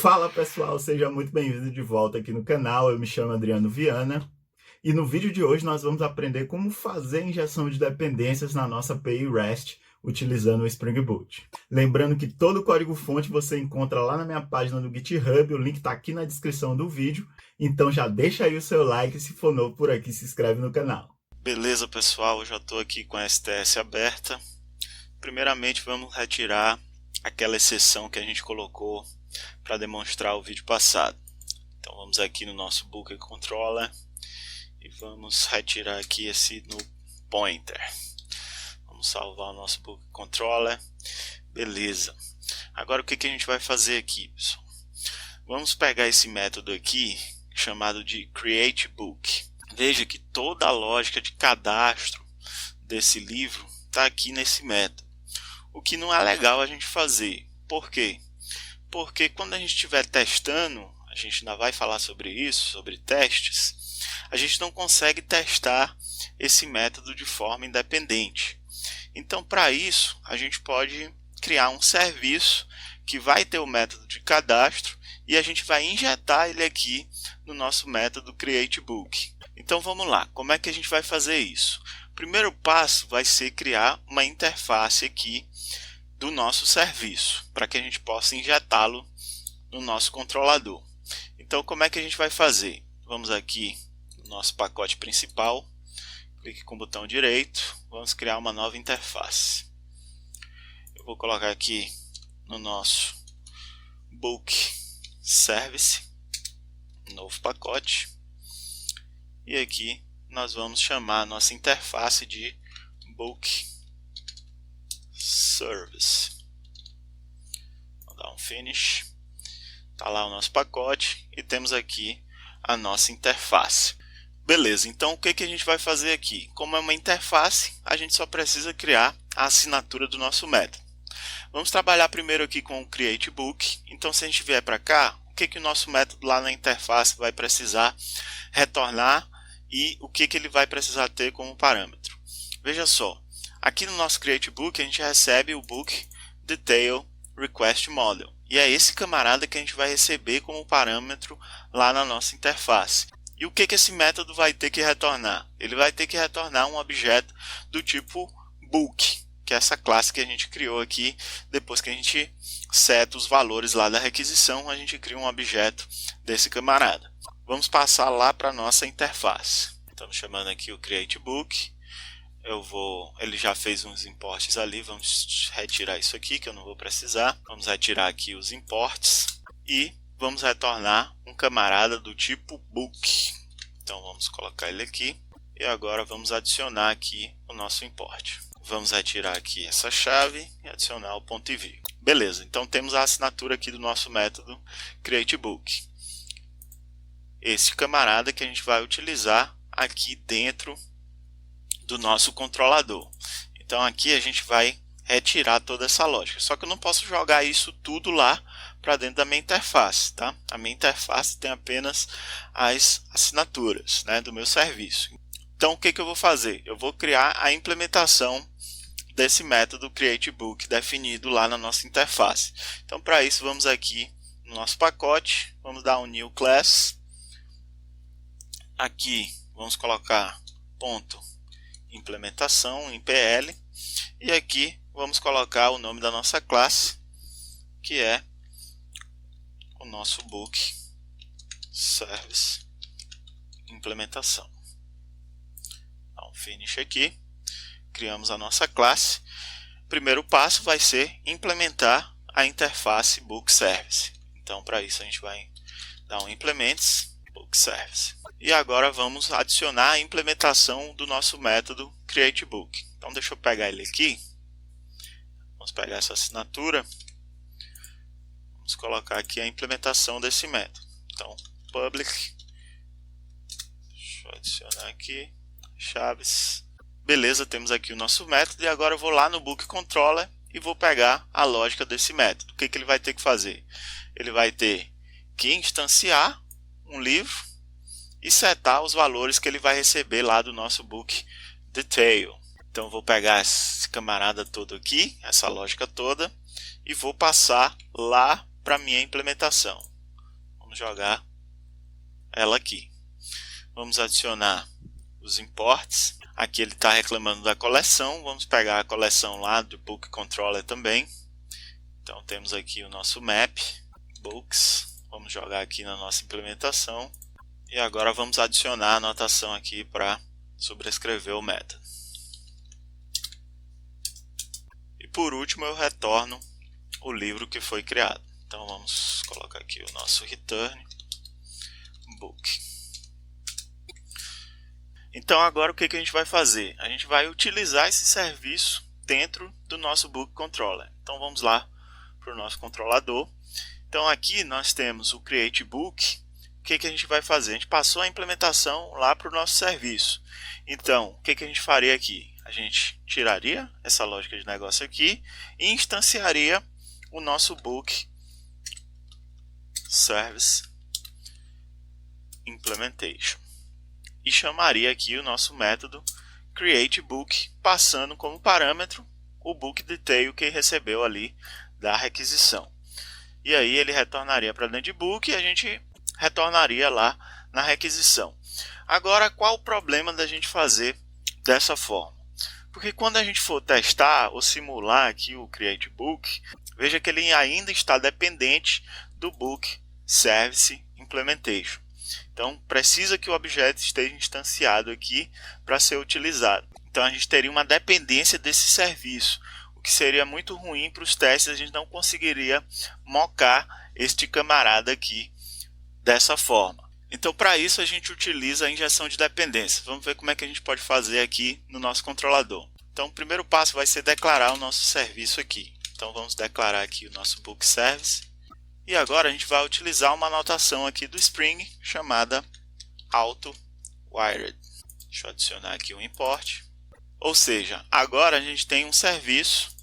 Fala pessoal, seja muito bem-vindo de volta aqui no canal. Eu me chamo Adriano Viana e no vídeo de hoje nós vamos aprender como fazer injeção de dependências na nossa API REST utilizando o Spring Boot. Lembrando que todo o código-fonte você encontra lá na minha página do GitHub, o link está aqui na descrição do vídeo, então já deixa aí o seu like e se for novo por aqui, se inscreve no canal. Beleza pessoal, eu já estou aqui com a STS aberta. Primeiramente vamos retirar aquela exceção que a gente colocou para demonstrar o vídeo passado. Então vamos aqui no nosso Booker Controller e vamos retirar aqui esse no pointer. Vamos salvar o nosso Booker Controller. Beleza. Agora o que a gente vai fazer aqui, pessoal? Vamos pegar esse método aqui chamado de createBook. Veja que toda a lógica de cadastro desse livro está aqui nesse método. O que não é legal a gente fazer. Por quê? Porque quando a gente estiver testando, a gente ainda vai falar sobre isso, sobre testes, a gente não consegue testar esse método de forma independente. Então, para isso, a gente pode criar um serviço que vai ter o método de cadastro e a gente vai injetar ele aqui no nosso método createBook. Então, vamos lá. Como é que a gente vai fazer isso? O primeiro passo vai ser criar uma interface aqui do nosso serviço, para que a gente possa injetá-lo no nosso controlador. Então, como é que a gente vai fazer? Vamos aqui no nosso pacote principal, clique com o botão direito, vamos criar uma nova interface. Eu vou colocar aqui no nosso Book Service, novo pacote, e aqui nós vamos chamar a nossa interface de Book Service. Vou dar um finish. Está lá o nosso pacote e temos aqui a nossa interface. Beleza, então o que a gente vai fazer aqui? Como é uma interface, a gente só precisa criar a assinatura do nosso método. Vamos trabalhar primeiro aqui com o createBook. Então, se a gente vier para cá, o que o nosso método lá na interface vai precisar retornar e o que ele vai precisar ter como parâmetro. Veja só. Aqui no nosso createBook a gente recebe o Book Detail Request Model. E é esse camarada que a gente vai receber como parâmetro lá na nossa interface. E o que esse método vai ter que retornar? Ele vai ter que retornar um objeto do tipo Book, que é essa classe que a gente criou aqui. Depois que a gente seta os valores lá da requisição, a gente cria um objeto desse camarada. Vamos passar lá para a nossa interface. Estamos chamando aqui o createBook. Ele já fez uns imports ali, vamos retirar isso aqui que eu não vou precisar. Vamos retirar aqui os imports e vamos retornar um camarada do tipo book. Então vamos colocar ele aqui e agora vamos adicionar aqui o nosso import. Vamos retirar aqui essa chave e adicionar o ponto e vírgula. Beleza, então temos a assinatura aqui do nosso método createBook. Esse camarada que a gente vai utilizar aqui dentro do nosso controlador. Então aqui a gente vai retirar toda essa lógica. Só que eu não posso jogar isso tudo lá para dentro da minha interface, tá? A minha interface tem apenas as assinaturas, né, do meu serviço. Então o que eu vou fazer? Eu vou criar a implementação desse método createBook definido lá na nossa interface. Então para isso vamos aqui no nosso pacote, vamos dar um new class. Aqui vamos colocar ponto implementação em PL e aqui vamos colocar o nome da nossa classe, que é o nosso Book Service implementação. Dá um finish aqui, criamos a nossa classe. Primeiro passo vai ser implementar a interface Book Service. Então para isso a gente vai dar um implements Book Service. E agora vamos adicionar a implementação do nosso método createBook. Então deixa eu pegar ele aqui. Vamos pegar essa assinatura. Vamos colocar aqui a implementação desse método. Então public. Deixa eu adicionar aqui. Chaves. Beleza, temos aqui o nosso método. E agora eu vou lá no Book Controller e vou pegar a lógica desse método. O que ele vai ter que fazer? Ele vai ter que instanciar um livro e setar os valores que ele vai receber lá do nosso Book Detail. Então eu vou pegar esse camarada todo aqui, essa lógica toda, e vou passar lá para a minha implementação. Vamos jogar ela aqui. Vamos adicionar os imports. Aqui ele está reclamando da coleção. Vamos pegar a coleção lá do Book Controller também. Então temos aqui o nosso map, books. Vamos jogar aqui na nossa implementação. E agora vamos adicionar a anotação aqui para sobrescrever o método. E por último eu retorno o livro que foi criado. Então vamos colocar aqui o nosso return book. Então agora o que a gente vai fazer? A gente vai utilizar esse serviço dentro do nosso Book Controller. Então vamos lá para o nosso controlador. Então aqui nós temos o Create Book. O que a gente vai fazer? A gente passou a implementação lá para o nosso serviço. Então o que a gente faria aqui? A gente tiraria essa lógica de negócio aqui e instanciaria o nosso Book Service Implementation. E chamaria aqui o nosso método createBook, passando como parâmetro o book detail que recebeu ali da requisição. E aí ele retornaria para dentro de book e a gente retornaria lá na requisição. Agora, qual o problema da gente fazer dessa forma? Porque quando a gente for testar ou simular aqui o createBook, veja que ele ainda está dependente do Book Service Implementation. Então precisa que o objeto esteja instanciado aqui para ser utilizado. Então a gente teria uma dependência desse serviço, o que seria muito ruim para os testes. A gente não conseguiria mocar este camarada aqui dessa forma. Então para isso a gente utiliza a injeção de dependências. Vamos ver como é que a gente pode fazer aqui no nosso controlador. Então o primeiro passo vai ser declarar o nosso serviço aqui. Então vamos declarar aqui o nosso Book Service. E agora a gente vai utilizar uma anotação aqui do Spring chamada AutoWired. Deixa eu adicionar aqui um import. Ou seja, agora a gente tem um serviço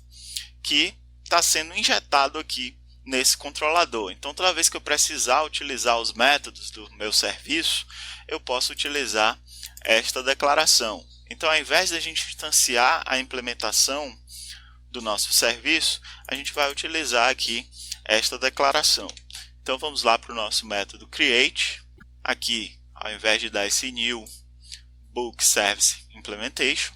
que está sendo injetado aqui nesse controlador. Então toda vez que eu precisar utilizar os métodos do meu serviço, eu posso utilizar esta declaração. Então ao invés de a gente instanciar a implementação do nosso serviço, a gente vai utilizar aqui esta declaração. Então vamos lá para o nosso método create. Aqui, ao invés de dar esse new book service implementation,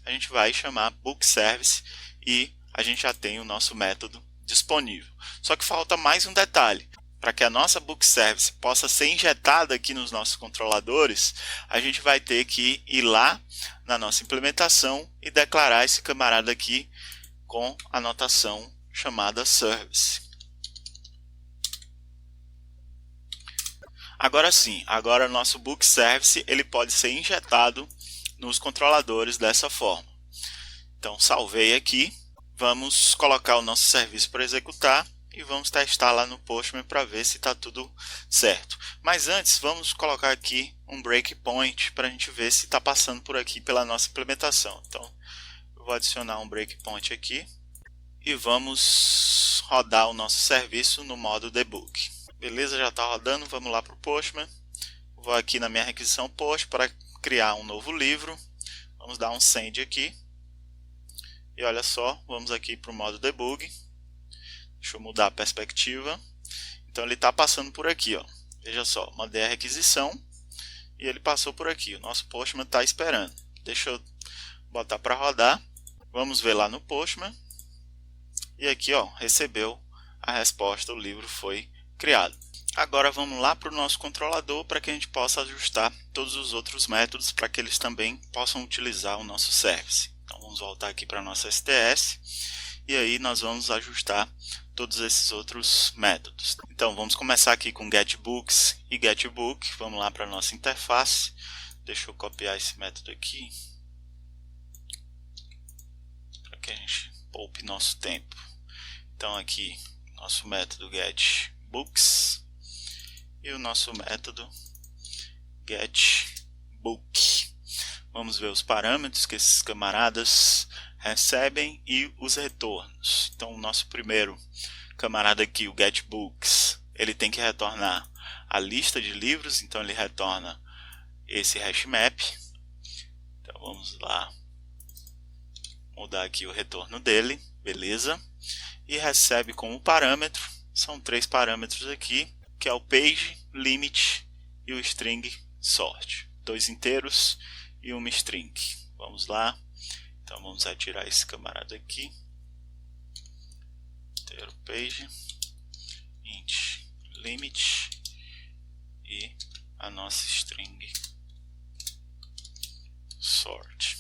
a gente vai chamar book service e a gente já tem o nosso método disponível. Só que falta mais um detalhe. Para que a nossa book service possa ser injetada aqui nos nossos controladores, a gente vai ter que ir lá na nossa implementação e declarar esse camarada aqui com a anotação chamada service. Agora sim, agora o nosso Book Service ele pode ser injetado nos controladores dessa forma. Então salvei aqui, vamos colocar o nosso serviço para executar e vamos testar lá no Postman para ver se está tudo certo. Mas antes vamos colocar aqui um breakpoint para a gente ver se está passando por aqui pela nossa implementação. Então eu vou adicionar um breakpoint aqui e vamos rodar o nosso serviço no modo debug. Beleza, já está rodando, vamos lá para o Postman. Vou aqui na minha requisição Post para criar um novo livro. Vamos dar um send aqui. E olha só, vamos aqui para o modo debug. Deixa eu mudar a perspectiva. Então ele está passando por aqui, ó. Veja só, mandei a requisição e ele passou por aqui. O nosso Postman está esperando. Deixa eu botar para rodar. Vamos ver lá no Postman. E aqui, ó, recebeu a resposta, o livro foi criado. Agora vamos lá para o nosso controlador para que a gente possa ajustar todos os outros métodos para que eles também possam utilizar o nosso service. Então vamos voltar aqui para a nossa STS e aí nós vamos ajustar todos esses outros métodos. Então vamos começar aqui com getBooks e getBook. Vamos lá para a nossa interface. Deixa eu copiar esse método aqui para que a gente poupe nosso tempo. Então aqui nosso método getBooks e o nosso método getBook. Vamos ver os parâmetros que esses camaradas recebem e os retornos. Então o nosso primeiro camarada aqui, o getBooks, ele tem que retornar a lista de livros, então ele retorna esse hashmap. Então vamos lá mudar aqui o retorno dele, beleza? E recebe como parâmetro, são 3 parâmetros aqui, que é o page, limit e o string sort. 2 inteiros e uma string. Vamos lá. Então vamos retirar esse camarada aqui. Inteiro page, int limit e a nossa string sort.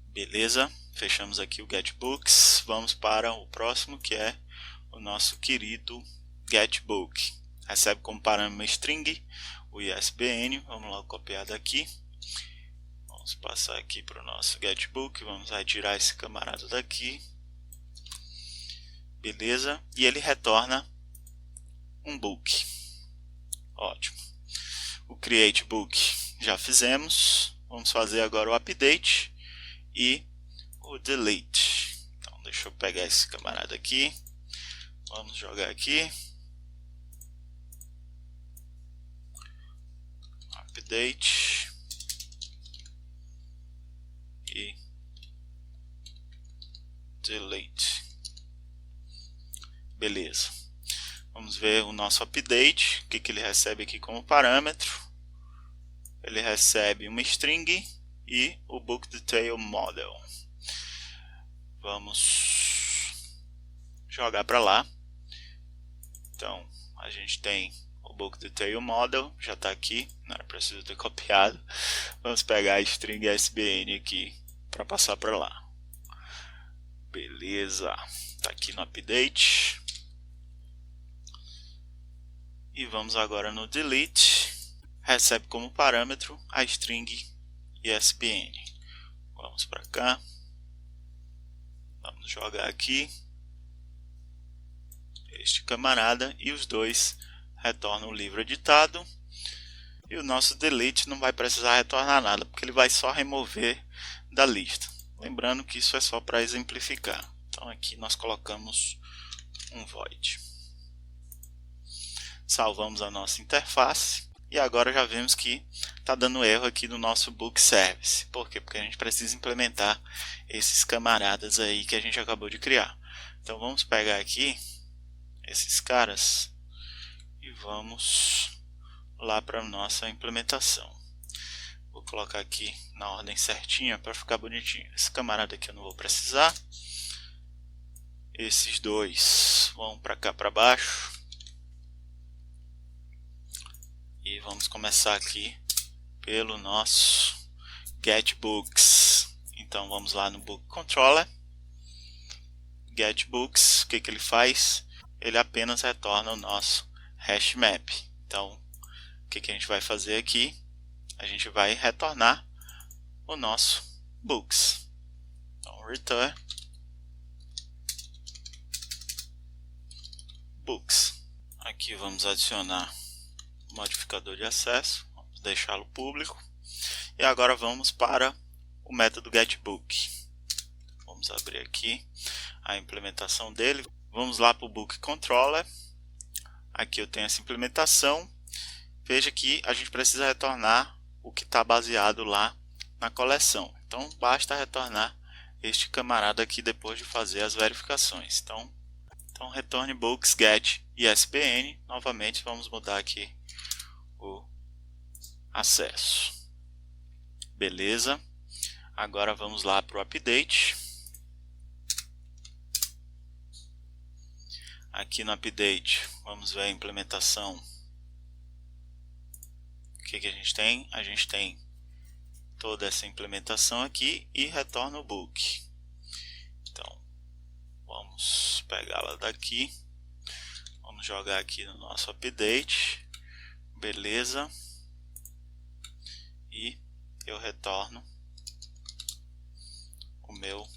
Beleza, fechamos aqui o getBooks. Vamos para o próximo, que é o nosso querido getBook. Recebe como parâmetro string o ISBN. Vamos lá copiar daqui. Vamos passar aqui para o nosso getBook. Vamos retirar esse camarada daqui. Beleza, e ele retorna um book. Ótimo. O createBook já fizemos. Vamos fazer agora o update e o delete. Então deixa eu pegar esse camarada aqui. Vamos jogar aqui. Update e delete. Beleza. Vamos ver o nosso update. O que ele recebe aqui como parâmetro. Ele recebe uma string e o book detail model. Vamos jogar para lá. Então a gente tem o book detail model, já está aqui, não era preciso ter copiado. Vamos pegar a string SBN aqui para passar para lá. Beleza, está aqui no update. E vamos agora no delete. Recebe como parâmetro a string ISBN. Vamos para cá. Vamos jogar aqui este camarada e os dois retornam o livro editado. E o nosso delete não vai precisar retornar nada, porque ele vai só remover da lista. Lembrando que isso é só para exemplificar. Então aqui nós colocamos um void. Salvamos a nossa interface. E agora já vemos que está dando erro aqui no nosso book service. Por quê? Porque a gente precisa implementar esses camaradas aí que a gente acabou de criar. Então vamos pegar aqui esses caras e vamos lá para a nossa implementação. Vou colocar aqui na ordem certinha para ficar bonitinho. Esse camarada aqui eu não vou precisar. Esses dois vão para cá para baixo. E vamos começar aqui pelo nosso getBooks. Então vamos lá no book controller. getBooks, o que ele faz? Ele apenas retorna o nosso hash map. Então o que a gente vai fazer aqui? A gente vai retornar o nosso books. Então return books. Aqui vamos adicionar modificador de acesso, vamos deixá-lo público. E agora vamos para o método getBook. Vamos abrir aqui a implementação dele. Vamos lá para o book controller. Aqui eu tenho essa implementação. Veja que a gente precisa retornar o que está baseado lá na coleção. Então basta retornar este camarada aqui depois de fazer as verificações. Então retorne books get ISBN. Novamente vamos mudar aqui o acesso. Beleza. Agora vamos lá para o update. Aqui no update vamos ver a implementação. O que a gente tem? A gente tem toda essa implementação aqui e retorna o book. Então vamos pegá-la daqui. Vamos jogar aqui no nosso update. Beleza. E eu retorno o meu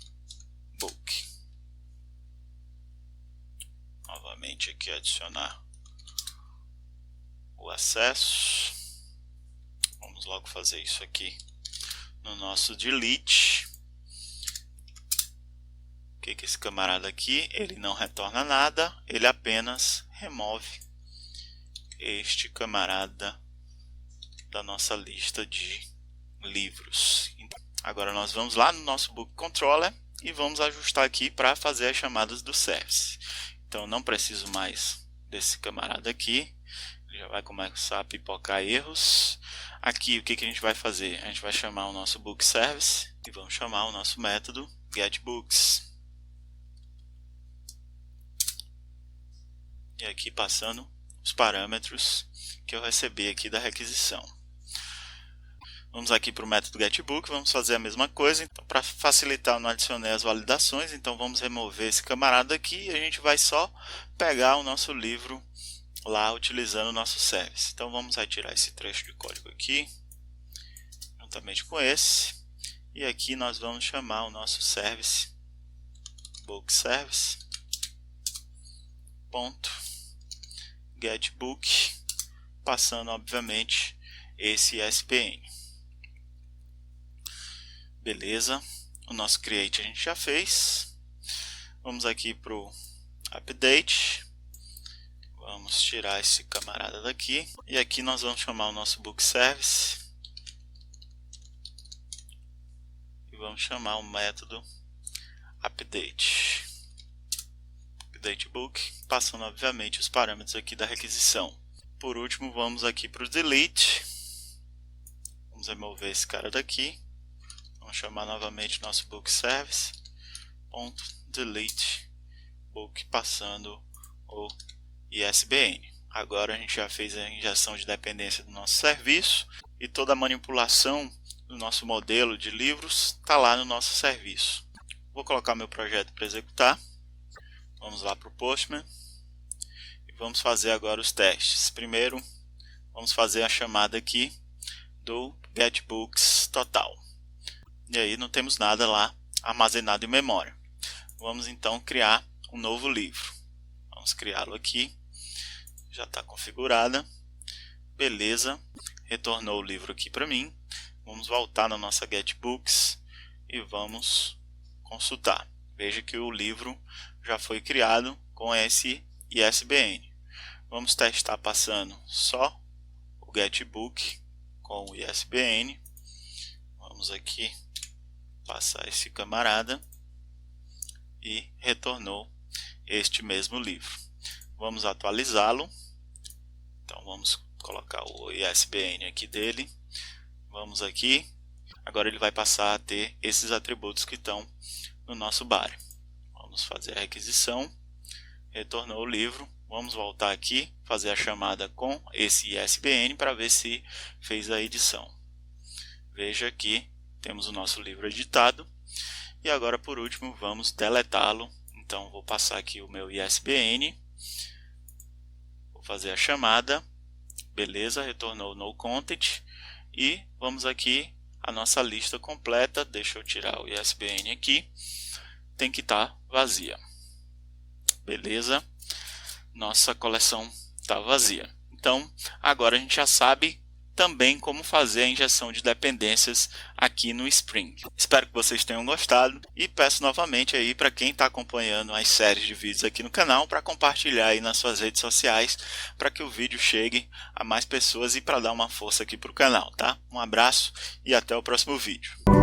book. Novamente aqui adicionar o acesso. Vamos logo fazer isso aqui no nosso delete. O que esse camarada aqui? Ele não retorna nada, ele apenas remove este camarada da nossa lista de livros. Agora nós vamos lá no nosso book controller e vamos ajustar aqui para fazer as chamadas do service. Então não preciso mais desse camarada aqui. Ele já vai começar a pipocar erros. Aqui o que a gente vai fazer? A gente vai chamar o nosso book service e vamos chamar o nosso método getBooks. E aqui passando os parâmetros que eu recebi aqui da requisição. Vamos aqui para o método getBook, vamos fazer a mesma coisa. Então, para facilitar, eu não adicionei as validações, então vamos remover esse camarada aqui e a gente vai só pegar o nosso livro lá utilizando o nosso service. Então vamos retirar esse trecho de código aqui, juntamente com esse. E aqui nós vamos chamar o nosso service, book service, ponto, getBook, passando obviamente esse ISBN. Beleza, o nosso create a gente já fez. Vamos aqui para o update, vamos tirar esse camarada daqui e aqui nós vamos chamar o nosso book service e vamos chamar o método update book, passando obviamente os parâmetros aqui da requisição. Por último, vamos aqui para o delete, vamos remover esse cara daqui, vamos chamar novamente nosso book service, ponto, delete book, passando o ISBN. Agora a gente já fez a injeção de dependência do nosso serviço e toda a manipulação do nosso modelo de livros está lá no nosso serviço. Vou colocar meu projeto para executar. Vamos lá para o Postman e vamos fazer agora os testes. Primeiro, vamos fazer a chamada aqui do getBooks total. E aí não temos nada lá armazenado em memória. Vamos então criar um novo livro. Vamos criá-lo aqui. Já está configurada. Beleza. Retornou o livro aqui para mim. Vamos voltar na nossa getBooks e vamos consultar. Veja que o livro já foi criado com esse ISBN. Vamos testar passando só o getBook com o ISBN. Vamos aqui passar esse camarada e retornou este mesmo livro. Vamos atualizá-lo. Então vamos colocar o ISBN aqui dele. Vamos aqui. Agora ele vai passar a ter esses atributos que estão no nosso body. Vamos fazer a requisição. Retornou o livro. Vamos voltar aqui, fazer a chamada com esse ISBN para ver se fez a edição. Veja aqui, temos o nosso livro editado. E agora por último vamos deletá-lo. Então vou passar aqui o meu ISBN. Vou fazer a chamada. Beleza, retornou no content. E vamos aqui a nossa lista completa. Deixa eu tirar o ISBN aqui. Tem que estar vazia. Beleza, nossa coleção está vazia. Então agora a gente já sabe também como fazer a injeção de dependências aqui no Spring. Espero que vocês tenham gostado e peço novamente aí para quem está acompanhando as séries de vídeos aqui no canal para compartilhar aí nas suas redes sociais para que o vídeo chegue a mais pessoas e para dar uma força aqui para o canal, tá? Um abraço e até o próximo vídeo.